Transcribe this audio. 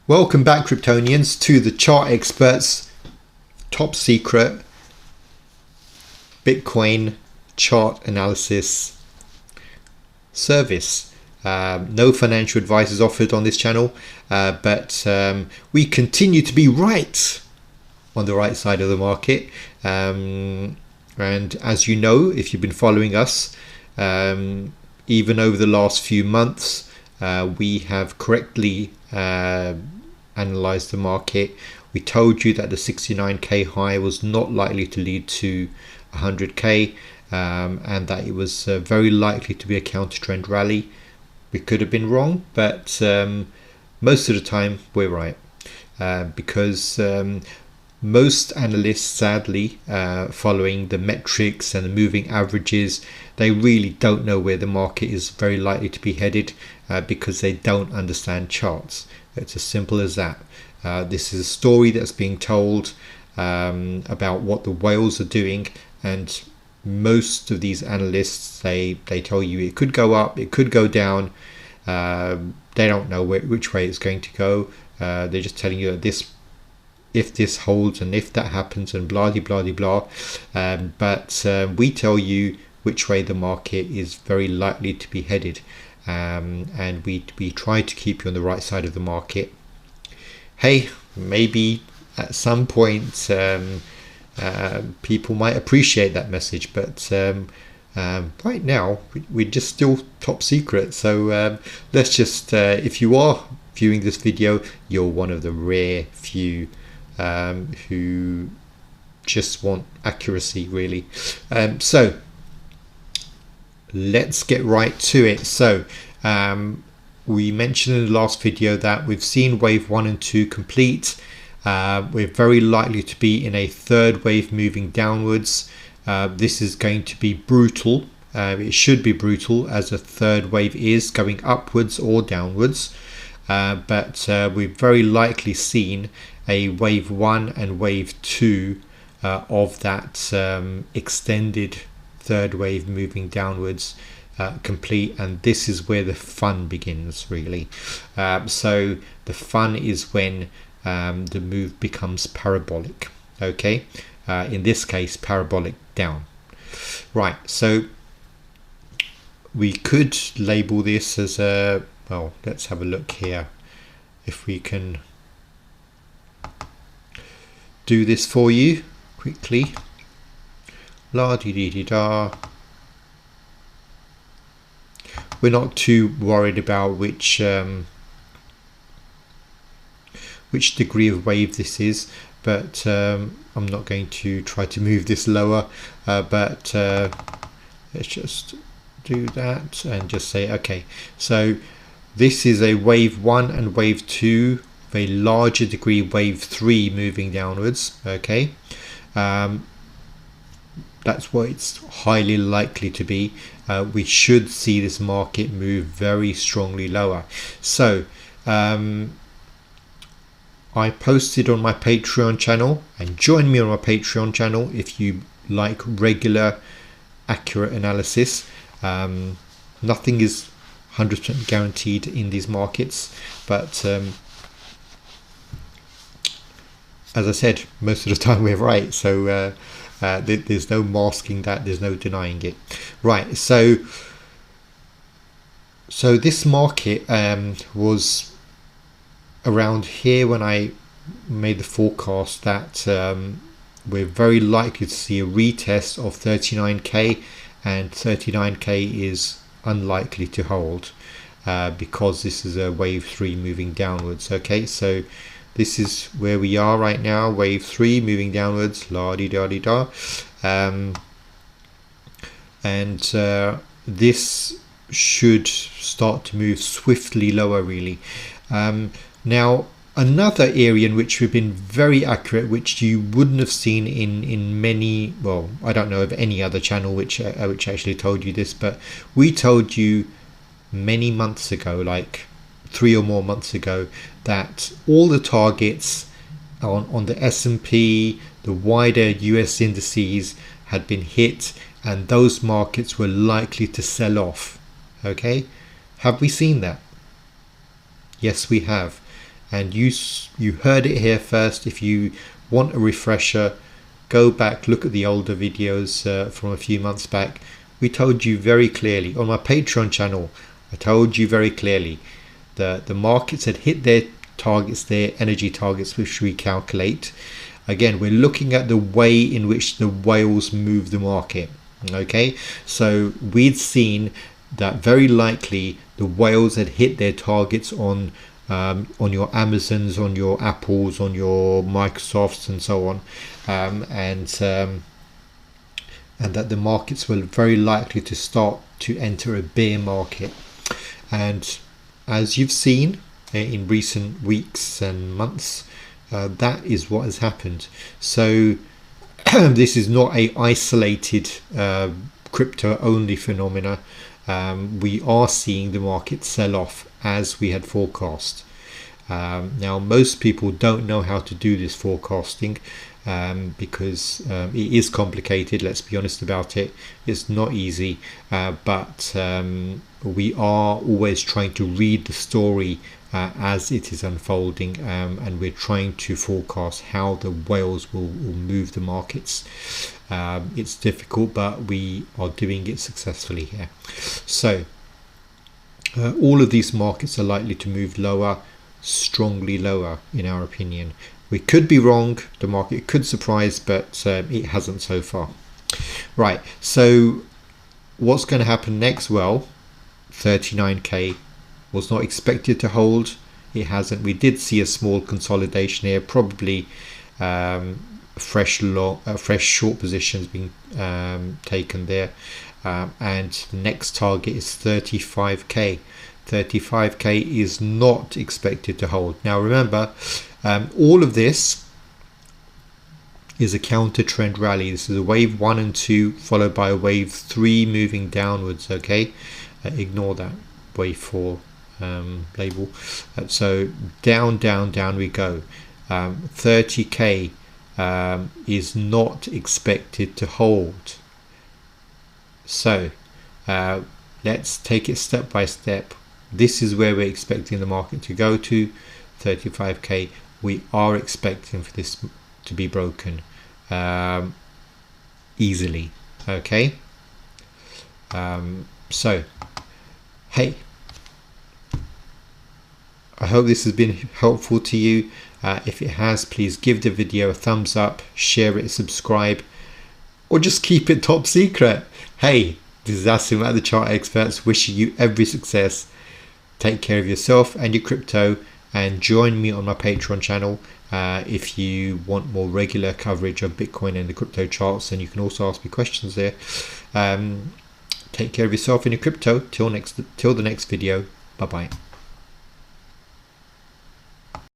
Welcome back, Kryptonians, to the Chart Experts top secret Bitcoin chart analysis service. No financial advice is offered on this channel, but we continue to be right on the right side of the market. And as you know, if you've been following us, even over the last few months, we have correctly analyzed the market. We told you that the 69k high was not likely to lead to 100k, and that it was very likely to be a counter trend rally. We could have been wrong, but most of the time we're right, because most analysts, sadly, following the metrics and the moving averages, they really don't know where the market is very likely to be headed, because they don't understand charts. It's as simple as that. This is a story that's being told about what the whales are doing, and most of these analysts, they tell you it could go up, it could go down. They don't know which way it's going to go. They're just telling you that if this holds and if that happens and blah blah blah blah. But we tell you which way the market is very likely to be headed, and we try to keep you on the right side of the market. Hey, maybe at some point people might appreciate that message, but right now we're just still top secret. So let's just, if you are viewing this video, you're one of the rare few who just want accuracy, really. So let's get right to it. So we mentioned in the last video that we've seen wave 1 and 2 complete. We're very likely to be in a third wave moving downwards. This is going to be brutal. It should be brutal, as a third wave is going upwards or downwards. But we've very likely seen a wave 1 and wave 2 of that extended third wave moving downwards complete, and this is where the fun begins, really. So the fun is when the move becomes parabolic. Okay, in this case, parabolic down. Right, so we could label this as a, well, let's have a look here if we can do this for you quickly. La dee dee dee da. We're not too worried about which degree of wave this is, but I'm not going to try to move this lower, but let's just do that and just say okay. So this is a wave 1 and wave 2, a larger degree wave 3 moving downwards. Okay, that's what it's highly likely to be. We should see this market move very strongly lower. So I posted on my Patreon channel, and join me on my Patreon channel if you like regular, accurate analysis. Nothing is 100% guaranteed in these markets, but as I said, most of the time we're right. So there's no masking that, there's no denying it. Right, so this market was around here when I made the forecast that we're very likely to see a retest of 39k, and 39k is unlikely to hold because this is a wave 3 moving downwards. Okay, so this is where we are right now, wave 3 moving downwards, la-di-da-di-da. And this should start to move swiftly lower, really. Now, another area in which we've been very accurate, which you wouldn't have seen in many, well, I don't know of any other channel which actually told you this, but we told you many months ago, like 3 or more months ago, that all the targets on the S&P, the wider US indices had been hit, and those markets were likely to sell off. Okay, have we seen that? Yes, we have. and you heard it here first. If you want a refresher, go back, look at the older videos from a few months back. We told you very clearly on my Patreon channel, I told you very clearly that the markets had hit their targets, their energy targets, which we calculate. Again, we're looking at the way in which the whales move the market. Okay, so we'd seen that very likely the whales had hit their targets on your Amazons, on your Apples, on your Microsofts, and so on, and that the markets were very likely to start to enter a bear market. And as you've seen in recent weeks and months, that is what has happened. So this is not a isolated crypto only phenomena. We are seeing the market sell off as we had forecast. Now most people don't know how to do this forecasting because it is complicated. Let's be honest about it. It's not easy, but we are always trying to read the story as it is unfolding, and we're trying to forecast how the whales will move the markets. It's difficult, but we are doing it successfully here. So all of these markets are likely to move lower, strongly lower in our opinion. We could be wrong, the market could surprise, but it hasn't so far. Right, so what's going to happen next? Well, 39k was not expected to hold. It hasn't. We did see a small consolidation here, probably fresh short positions being taken there, and the next target is 35k. 35k is not expected to hold. Now remember, all of this is a counter trend rally. This is a wave 1 and 2 followed by a wave 3 moving downwards. Okay, ignore that wave 4 label. So down we go. 30k is not expected to hold. So let's take it step by step. This is where we're expecting the market to go to, 35k. We are expecting for this to be broken easily. Okay, so hey, I hope this has been helpful to you. If it has, please give the video a thumbs up, share it, subscribe, or just keep it top secret. Hey, this is Asim at the Chart Experts, wishing you every success. Take care of yourself and your crypto, and join me on my Patreon channel if you want more regular coverage of Bitcoin and the crypto charts, and you can also ask me questions there. Take care of yourself and your crypto. Till the next video. Bye bye.